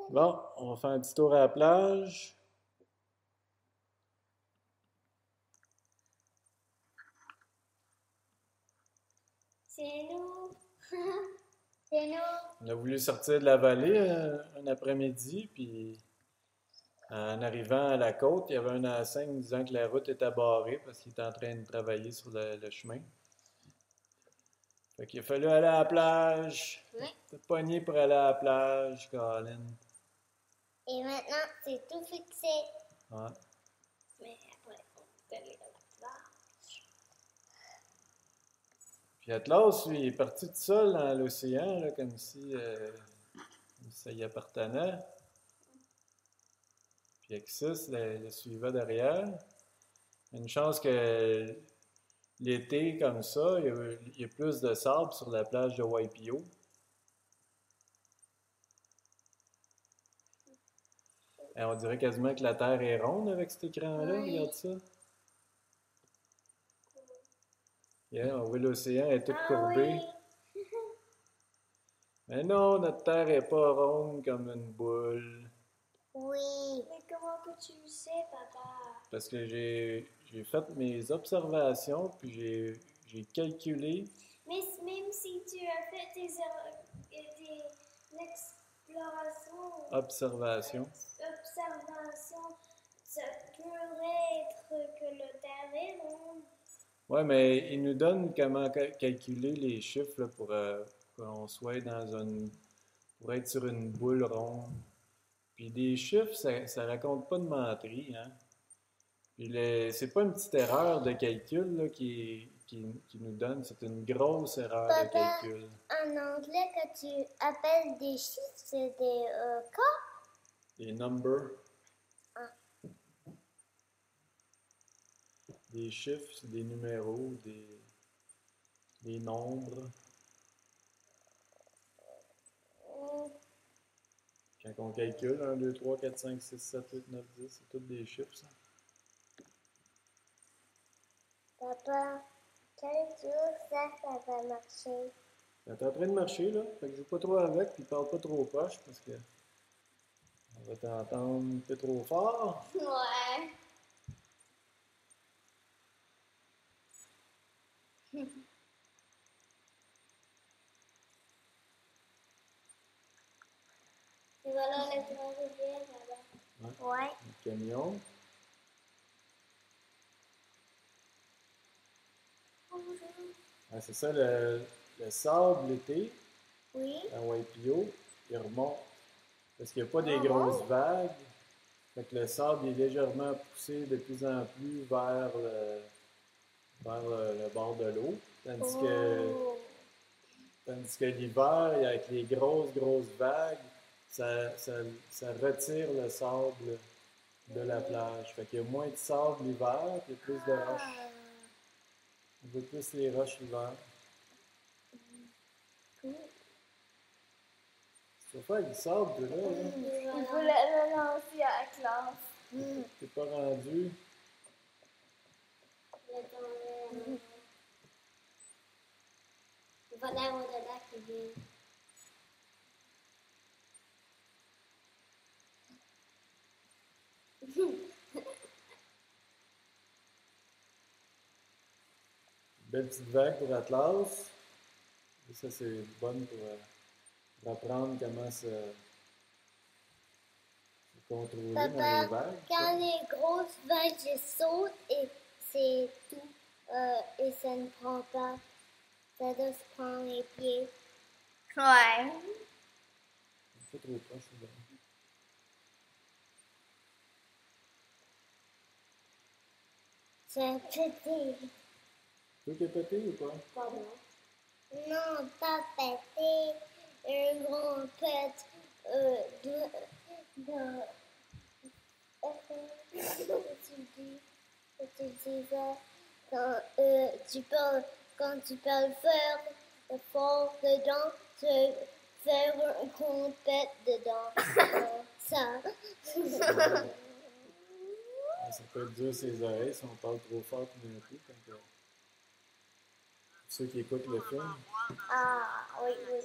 Bon, on va faire un petit tour à la plage. C'est nous. C'est nous. On a voulu sortir de la vallée un après-midi, puis en arrivant à la côte, il y avait un enseigne disant que la route était barrée parce qu'il était en train de travailler sur le chemin. Fait qu'il a fallu aller à la plage. Oui. T'es pogné pour aller à la plage, Colin. Et maintenant, c'est tout fixé. Ouais. Mais après, on peut aller à la plage. Puis Atlas, lui, il est parti tout seul dans l'océan, là, comme si ça y appartenait. Puis Axis le suivait derrière. Une chance que l'été, comme ça, il y a plus de sable sur la plage de Waipio. Et on dirait quasiment que la Terre est ronde avec cet écran-là. Oui. Regarde ça. Yeah, on voit l'océan est tout Ah courbé. oui. Mais non, notre Terre est pas ronde comme une boule. Oui. Mais comment que tu le sais, papa? Parce que j'ai fait mes observations, puis j'ai calculé. Mais même si tu as fait des explorations, Observations. observations, ça pourrait être que le terre est ronde. Ouais, mais il nous donne comment calculer les chiffres là, pour qu'on soit pour être sur une boule ronde. Puis des chiffres, ça raconte pas de menterie, hein. Puis c'est pas une petite erreur de calcul là, qui nous donne, c'est une grosse erreur de Papa, calcul. en anglais, quand tu appelles des chiffres, c'est des cas. Des numbers, Ah. des chiffres, c'est des numéros, des nombres. Mm. Quand on calcule 1, 2, 3, 4, 5, 6, 7, 8, 9, 10, c'est tous des chiffres, ça. Papa, quel jour ça va marcher? T'es en train de marcher, là. Fait que je joue pas trop avec, puis parle pas trop proche, parce que on va t'entendre un peu trop fort. Ouais. Et voilà les trois rivières là-bas. Ouais. Ouais. Le camion. Ah, c'est ça, le sable l'été, Oui. à Waipio, il remonte. Parce qu'il n'y a pas des Ah grosses bon? vagues. Fait que le sable est légèrement poussé de plus en plus vers le bord de l'eau. Oh. Tandis que l'hiver, avec les grosses vagues, ça retire le sable de la plage. Fait qu'il y a moins de sable l'hiver, puis il y a plus de roches. Ah. On voit plus les roches l'hiver. Cool. Tu vas faire avec du sable, toi, là. Il faut le lancer à la classe. T'es pas rendu. Voilà au-delà qui vient. Belle petite vague pour Atlas. Et ça, c'est bonne pour apprendre comment se contrôler dans les Papa, vagues. quand les grosses vagues je saute et c'est tout, et ça ne prend pas, ça doit se prendre les pieds. Ouais. Pas trop proche, là. C'est petit. Toi qui es pété ou pas? Pardon. Non, pas pété. Un grand pet de tu disais quand quand tu peux le faire fort dedans, tu peux faire un grand pet dedans. Ça. Ça peut être dur ses oreilles si on parle trop fort tout d'un coup. Pour ceux qui écoutent le film. Ah, oui, oui.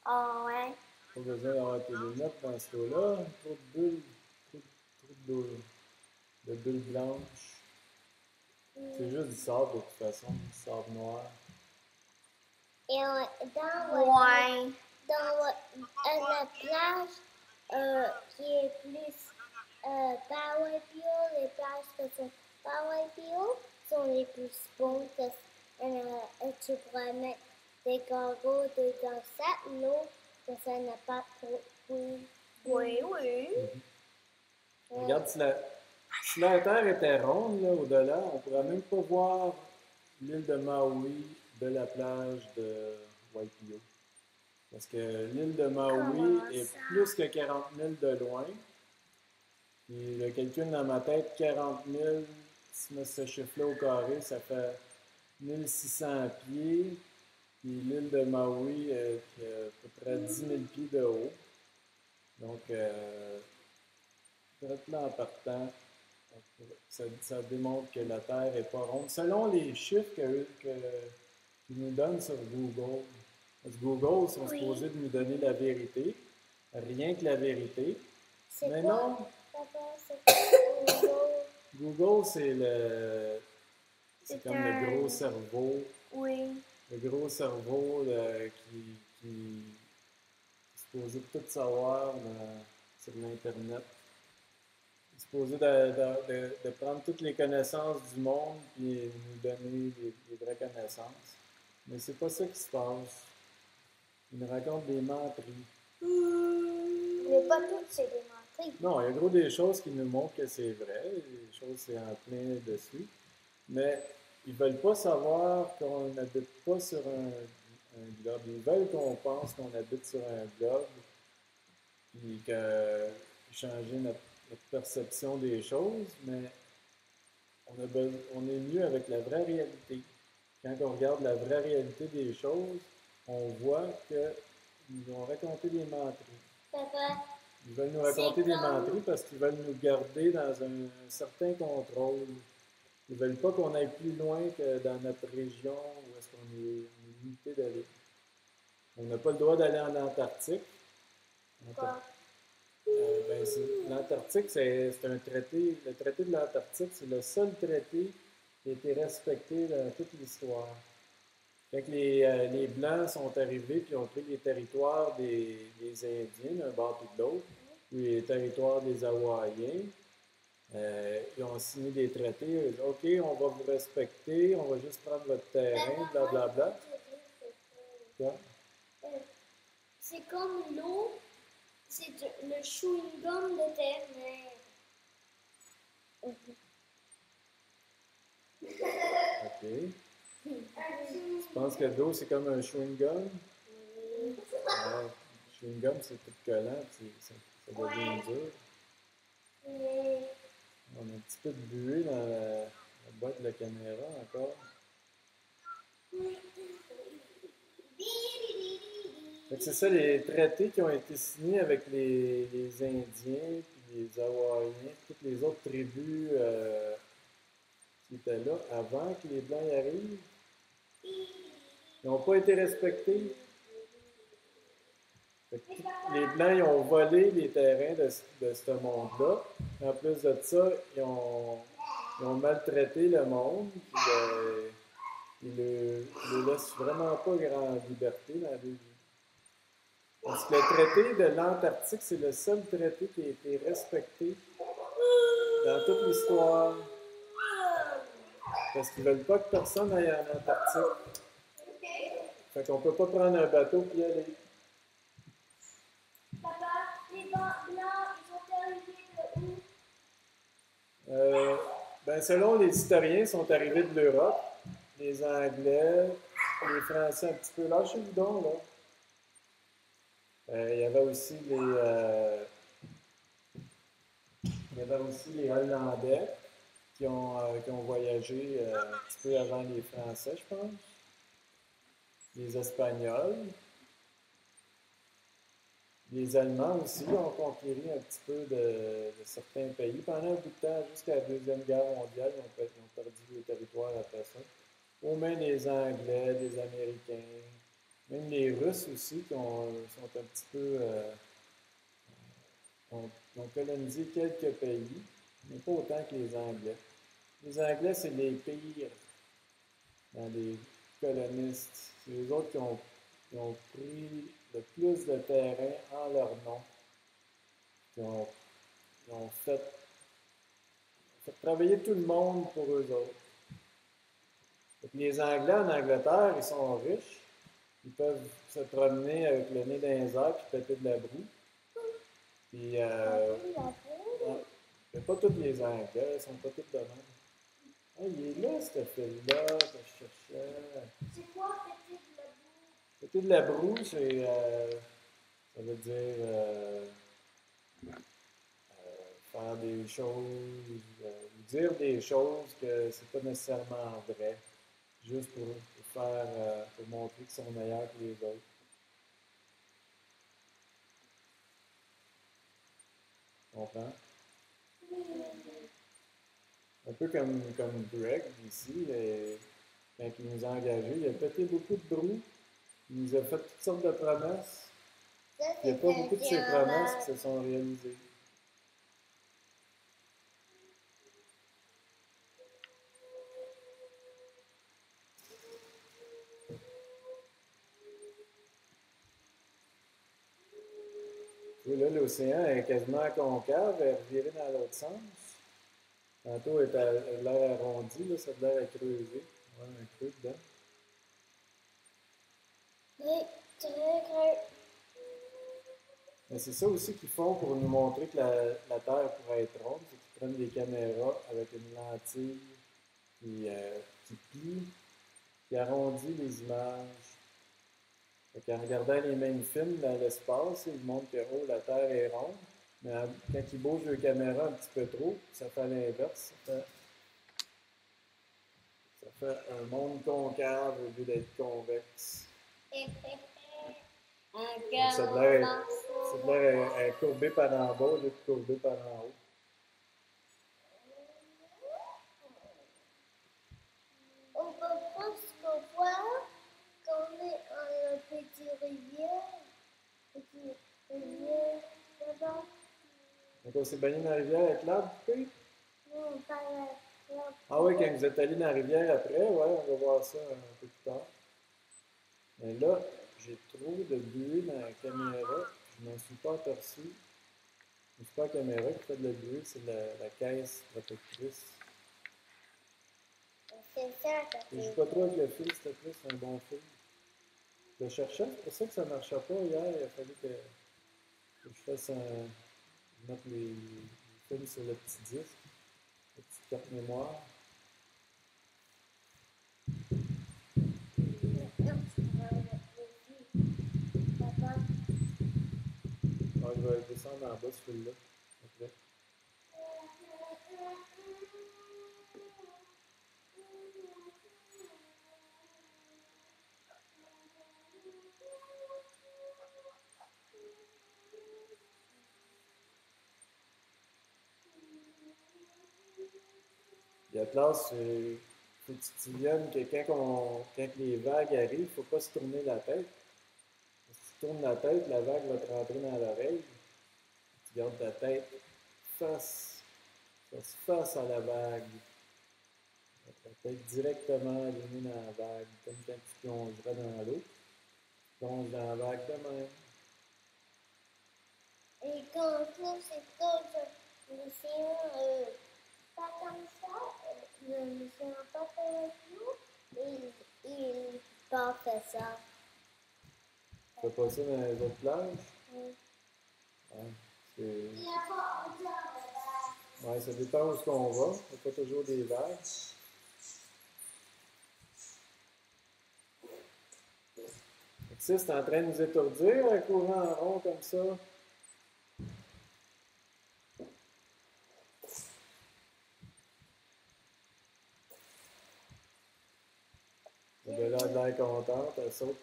Ah ouais. Pas besoin d'avoir tes lunettes dans ce cas-là. Trop de bulles, trop de bulles, de bulles blanches. C'est juste du sable de toute façon, du sable noir. Et Ouais. dans la plage qui est plus Power Bio, les plages qui sont Power Bio sont les plus bonnes parce que tu pourrais mettre des goggles dans cette eau que ça n'a pas trop de Oui, oui. Regarde, si la Terre était ronde, là, au-delà, on ne pourrait même pas voir l'île de Maui de la plage de Waipio. Parce que l'île de Maui Comment est ça? plus que 40 000 de loin. Et le calcul dans ma tête, 40 000, si je mets ce chiffre-là au carré, ça fait 1600 pieds. Puis l'île de Maui est à peu près 10 000 pieds de haut. Donc, là en partant, ça démontre que la Terre n'est pas ronde. Selon les chiffres qu'ils nous donnent sur Google, parce que Google sont supposés de nous donner la vérité, rien que la vérité. C'est Mais quoi, non, papa? C'est quoi Google, c'est comme le gros cerveau. Oui. Le gros cerveau qui est supposé de tout savoir sur l'Internet. Il est supposé de prendre toutes les connaissances du monde et nous donner les vraies connaissances. Mais c'est pas ça qui se passe. Il nous raconte des menteries. Mais pas toutes, c'est des menteries. Non, il y a gros des choses qui nous montrent que c'est vrai, des choses c'est en plein dessus. Mais ils ne veulent pas savoir qu'on n'habite pas sur un globe. Ils veulent qu'on pense qu'on habite sur un globe puis que changer notre perception des choses, mais on est mieux avec la vraie réalité. Quand on regarde la vraie réalité des choses, on voit qu'ils nous ont raconté des menteries. Papa, Ils veulent nous raconter des menteries parce qu'ils veulent nous garder dans un certain contrôle. Ils ne veulent pas qu'on aille plus loin que dans notre région où est-ce qu'on est limité d'aller. On n'a pas le droit d'aller en Antarctique. quoi? L'Antarctique, c'est un traité. Le traité de l'Antarctique, c'est le seul traité qui a été respecté dans toute l'histoire. Quand les Blancs sont arrivés et ont pris les territoires des Indiens d'un bord et de l'autre, puis les territoires des Hawaïens, ils ont signé des traités. Ils ont dit, OK, on va vous respecter, on va juste prendre votre terrain, blablabla. C'est comme l'eau, c'est le chewing-gum de tes mains. OK. Tu penses que l'eau, c'est comme un chewing-gum? Ouais. Le chewing-gum, c'est tout collant, ça devient dur. On a un petit peu de buée dans la boîte de la caméra encore. C'est ça, les traités qui ont été signés avec les Indiens, puis les Hawaïens, toutes les autres tribus qui étaient là avant que les Blancs y arrivent, ils n'ont pas été respectés. Les Blancs, ils ont volé les terrains de ce monde-là. En plus de ça, ils ont maltraité le monde. Puis, ils ne laissent vraiment pas grande liberté dans la vie. Parce que le traité de l'Antarctique, c'est le seul traité qui a été respecté dans toute l'histoire. Parce qu'ils ne veulent pas que personne aille en Antarctique. Fait qu'on ne peut pas prendre un bateau et y aller. Papa, les Blancs, ils sont arrivés de où? Selon les historiens, ils sont arrivés de l'Europe. Les Anglais, les Français un petit peu. Lâchez-vous donc, là. Il y avait aussi les Hollandais qui ont voyagé un petit peu avant les Français, je pense. Les Espagnols. Les Allemands aussi ont conquéri un petit peu de certains pays. Pendant un bout de temps, jusqu'à la Deuxième Guerre mondiale, ils ont perdu les territoires après ça. Aux mains des Anglais, des Américains. Même les Russes aussi sont un petit peu... ont colonisé quelques pays, mais pas autant que les Anglais. Les Anglais, c'est les pires dans les colonistes. C'est les autres qui ont pris le plus de terrain en leur nom, qui ont, qui ont fait travailler tout le monde pour eux autres. Donc, les Anglais en Angleterre, ils sont riches. Ils peuvent se promener avec le nez dans les airs et péter de la broue. Puis, ouais, mais pas tous les Anglais, ils sont pas tous de même. Ah, il est là, ce fil-là que je cherchais. C'est quoi péter de la boue? Péter de la broue, ça veut dire faire des choses, dire des choses que c'est pas nécessairement vrai, juste pour montrer qu'ils sont meilleurs que les autres. Tu comprends? Un peu comme Greg ici, quand il nous a engagés, il a pété beaucoup de broue, il nous a fait toutes sortes de promesses. Ça, Il n'y a c'est pas un beaucoup de ces diamant. promesses qui se sont réalisées. Oui, là, l'océan est quasiment concave, elle est revirée dans l'autre sens. Tantôt, elle a l'air arrondi, là, ça a l'air à creuser. Ouais, un creux dedans. Oui, très grand. Mais c'est ça aussi qu'ils font pour nous montrer que la Terre pourrait être ronde, c'est qu'ils prennent des caméras avec une lentille qui plie, qui arrondit les images. Fait qu'en regardant les mêmes films dans l'espace, ils montrent que oh, la Terre est ronde, mais quand ils bougent les caméras un petit peu trop, ça fait l'inverse. Ça fait un monde concave au lieu d'être convexe. Donc, ça a l'air courbé par en bas au lieu de courbé par en haut. On peut presque voir qu'on est en une petite rivière. Petite rivière là-bas. Donc, on s'est baigné dans la rivière avec l'arbre coupé? Non, pas là. Ah oui, quand vous êtes allé dans la rivière après, ouais, on va voir ça un peu plus tard. Mais là, j'ai trop de buée dans la caméra. Je m'en suis pas aperçu. C'est pas la caméra qui fait de la buée, c'est la caisse protectrice. C'est ça, ça Je joue fait. pas trop avec le fil, s'il te plaît, c'est un bon fil. Je le cherchais, c'est pour ça que ça ne marchait pas hier. Il a fallu que je fasse mettre les fils sur le petit disque, la petite carte mémoire. Papa, Ah, je vais descendre en bas ce fil-là. Après. Puis à classe, il faut que tu te souviennes que quand les vagues arrivent, il ne faut pas se tourner la tête. Si tu tournes la tête, la vague va te rentrer dans l'oreille. Tu gardes ta tête face, face à la vague. Ta tête directement alignée dans la vague, comme quand tu plongerais dans l'eau. Tu plonges dans la vague de même. et quand tout c'est d'autres lycéens, pas comme ça, le lycéen pas fait nous, il pas fait ça. Tu fais pas ça dans les autres plages? Oui. Ouais, c'est... Il a pas de Ouais, ça dépend où est-ce qu'on va. Il n'y a pas toujours des vagues. Tu sais, c'est en train de nous étourdir, un courant en rond comme ça. Elle a l'air contente, elle saute.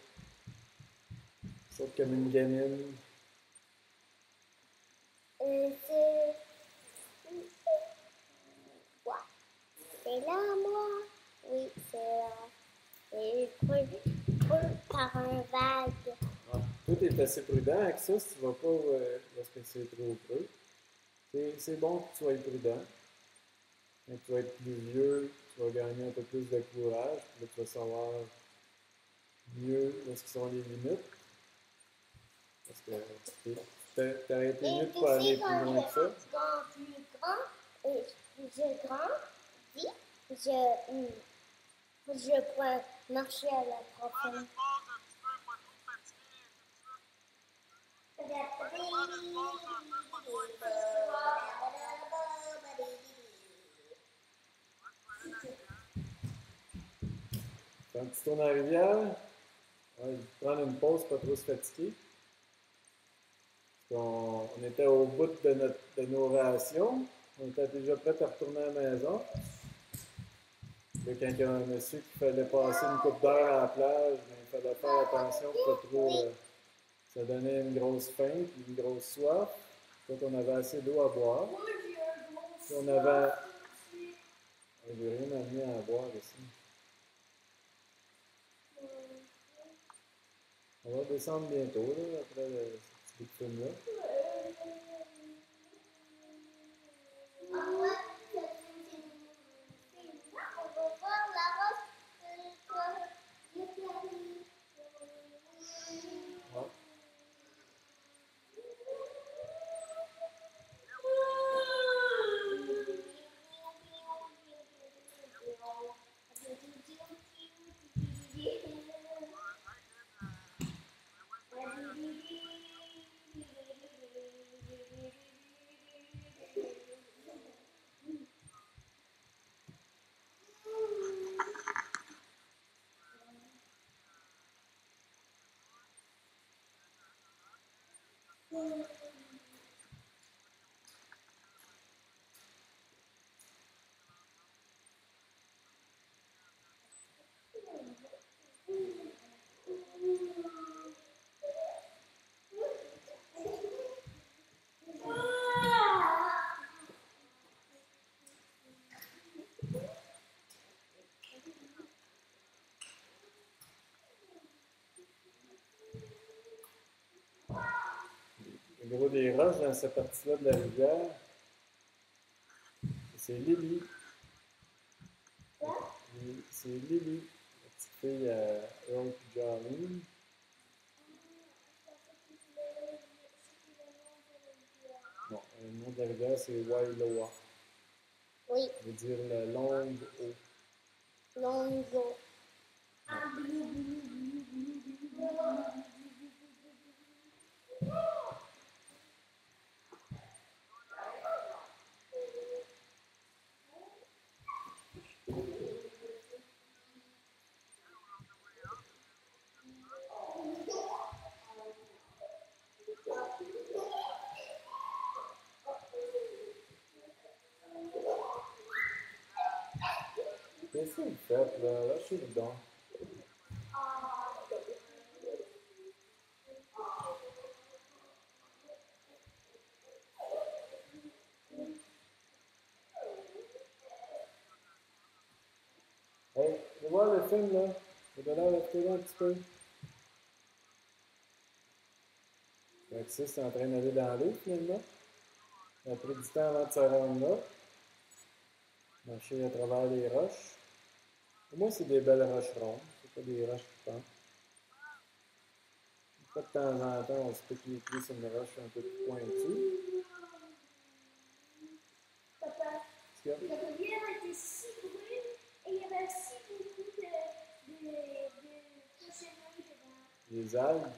Elle saute comme une gamine. c'est quoi? C'est là, moi? Oui, c'est là. Et boule par un vague. Ah, toi, tu es assez prudent avec ça si tu vas pas lorsque c'est trop creux. C'est bon que tu sois prudent. Quand tu vas être plus vieux, tu vas gagner un peu plus de courage, puis là, tu vas savoir mieux où sont les limites. Parce que t'aurais été mieux de pas aller plus loin que ça. Quand plus grand, je grandis, je pourrais marcher à la prochaine. Quand tu tournes en rivière, ouais, prendre une pause, pas trop se fatiguer. On était au bout de nos rations. On était déjà prêts à retourner à la maison. Là, quand il y a un monsieur qui fallait passer une coupe d'heure à la plage, ben, il fallait faire attention pour pas trop. Ça donnait une grosse faim et une grosse soif. Donc, on avait assez d'eau à boire. Puis on avait. J'ai rien amené à boire ici. On va descendre bientôt, là, après ce petit film-là. Ouais. Le gros des roches dans cette partie-là de la rivière, c'est Lily. C'est Lily, la petite fille à Earl et Jarlene. Non, le nom de la rivière, c'est Wailoa. Oui, Ça veut dire la longue eau. longue eau. Qu'est-ce que vous faites, là? Lâchez-le donc. Hey, viens voir le film, là. J'ai de l'air d'écouter un petit peu. Alexis est en train d'aller dans l'eau, finalement. Il a pris du temps avant de se rendre là. Marcher à travers les roches. Pour moi, c'est des belles roches rondes. C'est pas des roches qui pendent. De temps en temps, on se pique les pieds sur une roche un peu plus pointue. Papa, Qu'est-ce qu'il y a? la rivière était si brune et il y avait si beaucoup de cochonneries dedans. Les algues.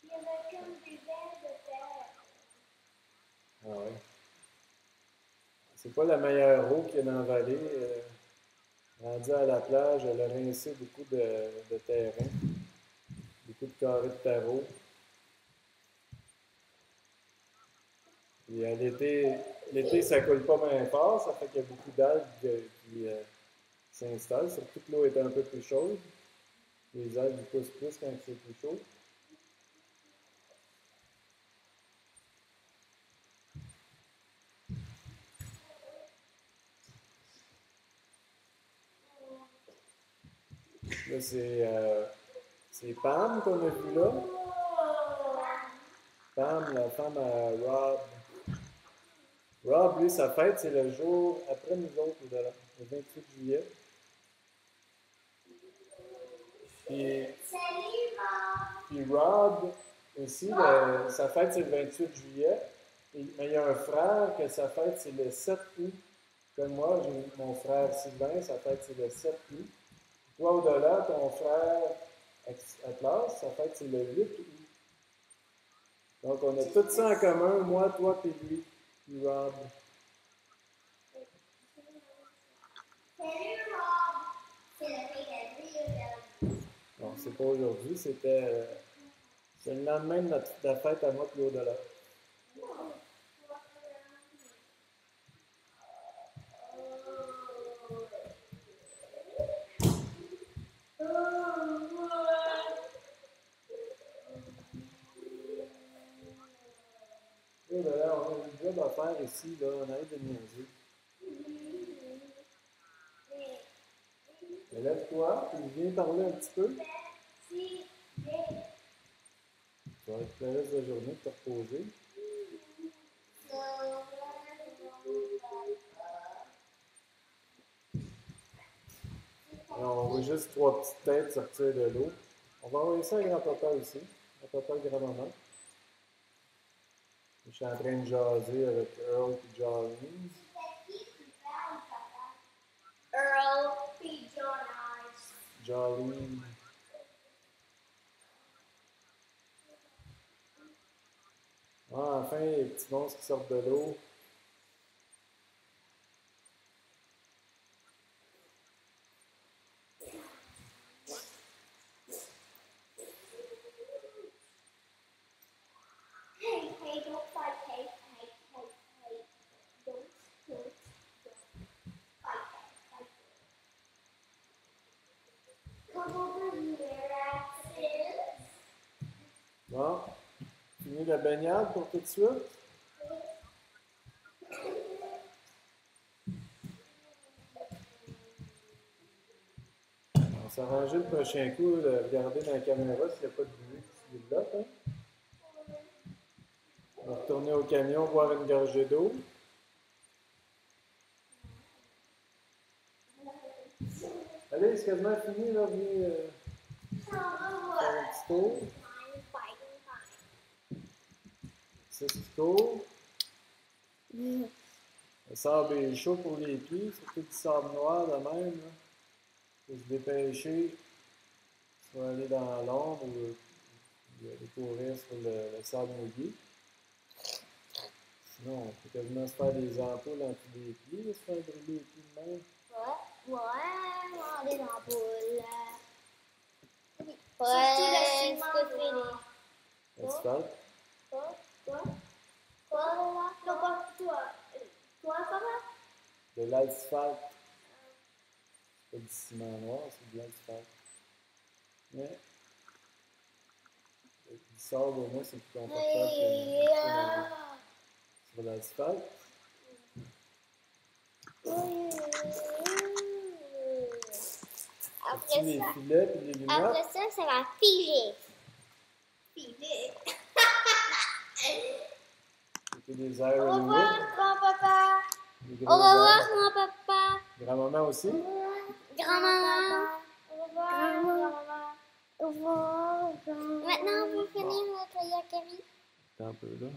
Il y avait comme des vers de terre. Ah ouais. C'est pas la meilleure eau qu'il y a dans la vallée. Rendue à la plage, elle a rincé beaucoup de terrain. Beaucoup de carrés de tarot. Et l'été, ça coule pas bien fort, ça fait qu'il y a beaucoup d'algues qui s'installent, surtout que l'eau est un peu plus chaude. Les algues poussent plus quand c'est plus chaud. Là, c'est Pam qu'on a vu là. Pam, la femme à Rob. Rob, lui, sa fête, c'est le jour après nous autres, le 28 juillet. Puis Rob, aussi, sa fête, c'est le 28 juillet. Mais il y a un frère que sa fête, c'est le 7 août. Comme moi, j'ai mon frère Sylvain, sa fête, c'est le 7 août. Toi, au-delà, ton frère Atlas, sa fête, c'est le 8 août. Donc, on a tout ça en commun, moi, toi, puis lui, puis Rob. Salut Rob! C'est la fête à lui aujourd'hui. Non, c'est pas aujourd'hui, c'est le lendemain de la fête à moi, puis au-delà. Et là, on a une job à faire ici, là, on arrête de niaiser. Mais lève-toi, puis viens parler un petit peu. Tu vas être le reste de la journée de te reposer. Alors, on voit juste 3 petites têtes sortir de l'eau. On va envoyer ça à grand-papa aussi, à papa et grand-maman. Je suis en train de jaser avec Earl et Jolene. Earl P. Jonas. Jolene. Ah, enfin, les petits monstres qui sortent de l'eau. Hey, don't fight, hey, don't fight, Come over here, Axel. Bon, fini la baignade pour tout de suite. On s'est arrangé le prochain coup de regarder dans la caméra s'il n'y a pas de bruit qui se développe. Hein? On va retourner au camion, boire une gorgée d'eau. Allez, c'est quasiment fini, là, venez faire un petit tour. 6 petits tours. Le sable est chaud pour les pieds, surtout du sable noir de même. Là. Faut se dépêcher, soit aller dans l'ombre ou aller courir sur le sable mouillé. Sinon, on peut quasiment se faire des ampoules en tous les pieds, là, se faire brûler les pieds de même. Ouais, des ampoules. Ouais, c'est c'est fini. L'asphalte. Quoi? Non, pas toi. Toi, papa? De l'asphalte. C'est pas du ciment noir, c'est de l'asphalte. Mais du sable, au moins, c'est plus confortable que sur l'asphalte. Après les ça, filets et les lunettes. ça va figer. C'était des Au Iron revoir, Wood. grand-papa. Des Au gros revoir, arbres. grand-papa. Grand-maman aussi. Grand-maman. Au revoir. Au revoir. Maintenant, on va finir notre yakari. Attends un peu là.